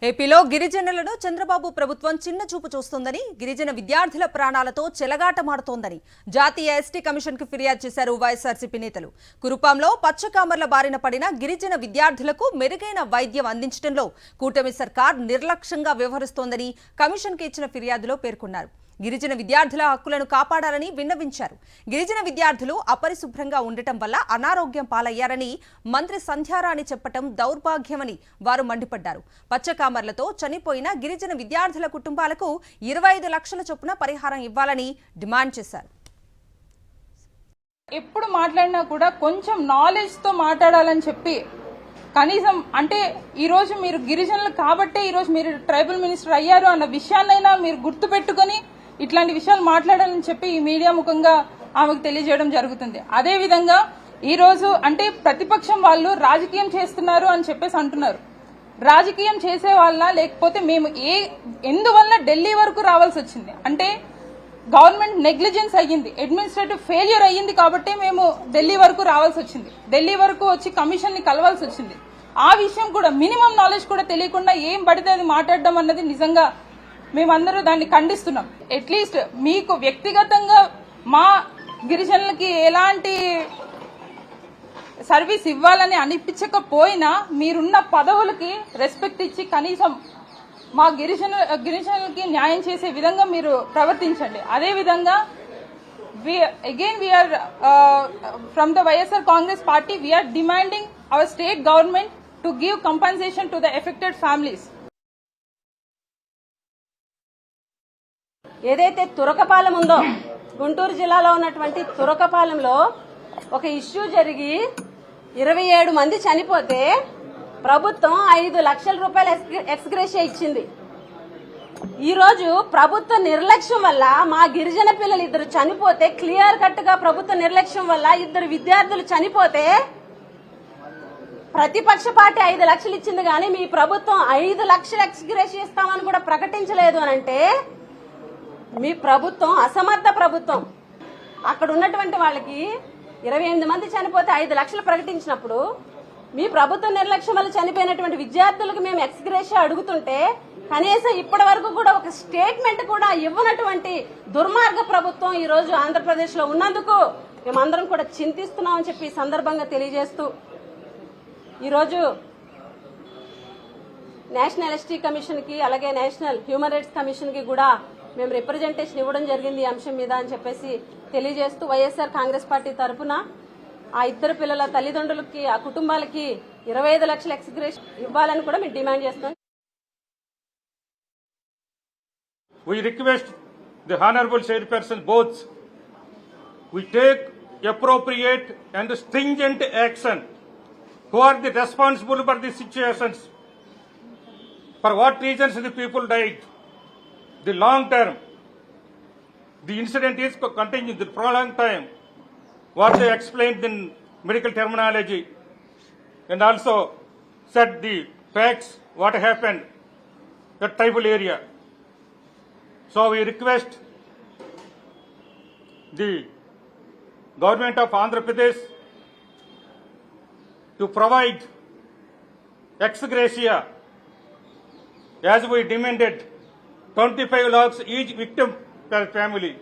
ఏపీలో గిరిజనులను చంద్రబాబు ప్రభుత్వం చిన్న చూపు చూస్తోందని, గిరిజన విద్యార్థుల ప్రాణాలతో చెలగాటమాడుతోందని జాతీయ ఎస్టీ కమిషన్ కు ఫిర్యాదు చేశారు వైఎస్ఆర్సీపీ నేతలు. కురుపాంలో పచ్చకామర్ల బారిన పడిన గిరిజన విద్యార్థులకు మెరుగైన వైద్యం అందించడంలో కూటమి సర్కార్ నిర్లక్ష్యంగా వ్యవహరిస్తోందని కమిషన్ కు ఇచ్చిన ఫిర్యాదులో పేర్కొన్నారు. గిరిజన విద్యార్థుల హక్కులను కాపాడాలని విన్నవించారు. గిరిజన విద్యార్థులు అపరిశుభ్రంగా ఉండటం వల్ల అనారోగ్యం పాలయ్యారని మంత్రి సంధ్యారాణి చెప్పటం దౌర్భాగ్యమని వారు మండిపడ్డారు. పచ్చకామర్లతో చనిపోయిన గిరిజన విద్యార్థుల కుటుంబాలకు 25 లక్షల చొప్పున పరిహారం ఇవ్వాలని డిమాండ్ చేశారు. ఎప్పుడు మాట్లాడినా కూడా కొంచెం నాలెడ్జ్ తో మాట్లాడాలని చెప్పి, కనీసం అంటే ఈరోజు మీరు గిరిజనులు కాబట్టే ఈరోజు మీరు ట్రైబల్ మినిస్టర్ అయ్యారు అన్న విషయాన్నైనా మీరు గుర్తుపెట్టుకుని ఇట్లాంటి విషయాలు మాట్లాడాలని చెప్పి ఈ మీడియా ముఖంగా ఆమెకు తెలియజేయడం జరుగుతుంది. అదే విధంగా ఈ రోజు అంటే ప్రతిపక్షం వాళ్ళు రాజకీయం చేస్తున్నారు అని చెప్పేసి అంటున్నారు. రాజకీయం చేసే వాళ్ళ లేకపోతే మేము ఎందువల్ల ఢిల్లీ వరకు రావాల్సి వచ్చింది అంటే గవర్నమెంట్ నెగ్లిజెన్స్ అయ్యింది, అడ్మినిస్ట్రేటివ్ ఫెయిల్యూర్ అయ్యింది కాబట్టి మేము ఢిల్లీ వరకు రావాల్సి వచ్చింది. ఢిల్లీ వరకు వచ్చి కమిషన్ ని కలవాల్సి వచ్చింది. ఆ విషయం కూడా మినిమం నాలెడ్జ్ కూడా తెలియకుండా ఏం పడితే అది మాట్లాడడం అన్నది నిజంగా మేమందరూ దాన్ని ఖండిస్తున్నాం. అట్లీస్ట్ మీకు వ్యక్తిగతంగా మా గిరిజనులకి ఎలాంటి సర్వీస్ ఇవ్వాలని అనిపించకపోయినా మీరున్న పదవులకి రెస్పెక్ట్ ఇచ్చి కనీసం మా గిరిజనులకి న్యాయం చేసే విధంగా మీరు ప్రవర్తించండి. అదే విధంగా we are from the YSR Congress party we are demanding our state government to give compensation to the affected families. ఏదైతే తురకపాలెం ఉందో, గుంటూరు జిల్లాలో ఉన్నటువంటి తురకపాలెంలో ఒక ఇష్యూ జరిగి 27 మంది చనిపోతే ప్రభుత్వం 5 లక్షల రూపాయలు ఎక్స్గ్రేషియా ఇచ్చింది. ఈ రోజు ప్రభుత్వ నిర్లక్ష్యం వల్ల మా గిరిజన పిల్లలు 2 చనిపోతే, క్లియర్ కట్ గా ప్రభుత్వ నిర్లక్ష్యం వల్ల 2 విద్యార్థులు చనిపోతే ప్రతిపక్ష పార్టీ 5 లక్షలు ఇచ్చింది కానీ మీ ప్రభుత్వం 5 లక్షలు ఎక్స్గ్రేషియా ఇస్తామని కూడా ప్రకటించలేదు అని అంటే మీ ప్రభుత్వం అసమర్థ ప్రభుత్వం. అక్కడ ఉన్నటువంటి వాళ్ళకి 28 మంది చనిపోతే 5 లక్షలు ప్రకటించినప్పుడు మీ ప్రభుత్వ నిర్లక్ష్యం వల్ల చనిపోయినటువంటి విద్యార్థులకు మేము ఎక్స్గ్రేషియా అడుగుతుంటే కనీసం ఇప్పటి వరకు కూడా ఒక స్టేట్మెంట్ కూడా ఇవ్వనటువంటి దుర్మార్గ ప్రభుత్వం ఈ రోజు ఆంధ్రప్రదేశ్ లో ఉన్నందుకు మేమందరం కూడా చింతిస్తున్నామని చెప్పి ఈ సందర్భంగా తెలియజేస్తూ, ఈరోజు నేషనల్ ఎస్టీ కమిషన్ కి అలాగే నేషనల్ హ్యూమన్ రైట్స్ కమిషన్ కి కూడా మేము రిప్రజెంటేషన్ ఇవ్వడం జరిగింది ఈ అంశం మీద అని చెప్పేసి తెలియజేస్తూ, వైఎస్ఆర్ కాంగ్రెస్ పార్టీ తరఫున ఆ 2 పిల్లల తల్లిదండ్రులకి ఆ కుటుంబాలకి 25 లక్షల ఎక్స్గ్రేషన్ ఇవ్వాలని కూడా మేము డిమాండ్ చేస్తున్నాం. We request the honorable chairperson both we take appropriate and stringent action who are the responsible for these situations, for what reasons the people died, the long term, the incident is continuing the prolonged time, what they explained in medical terminology, and also said the facts what happened at tribal area. So we request the government of Andhra Pradesh to provide ex gratia as we demanded 25 lakhs each victim per family.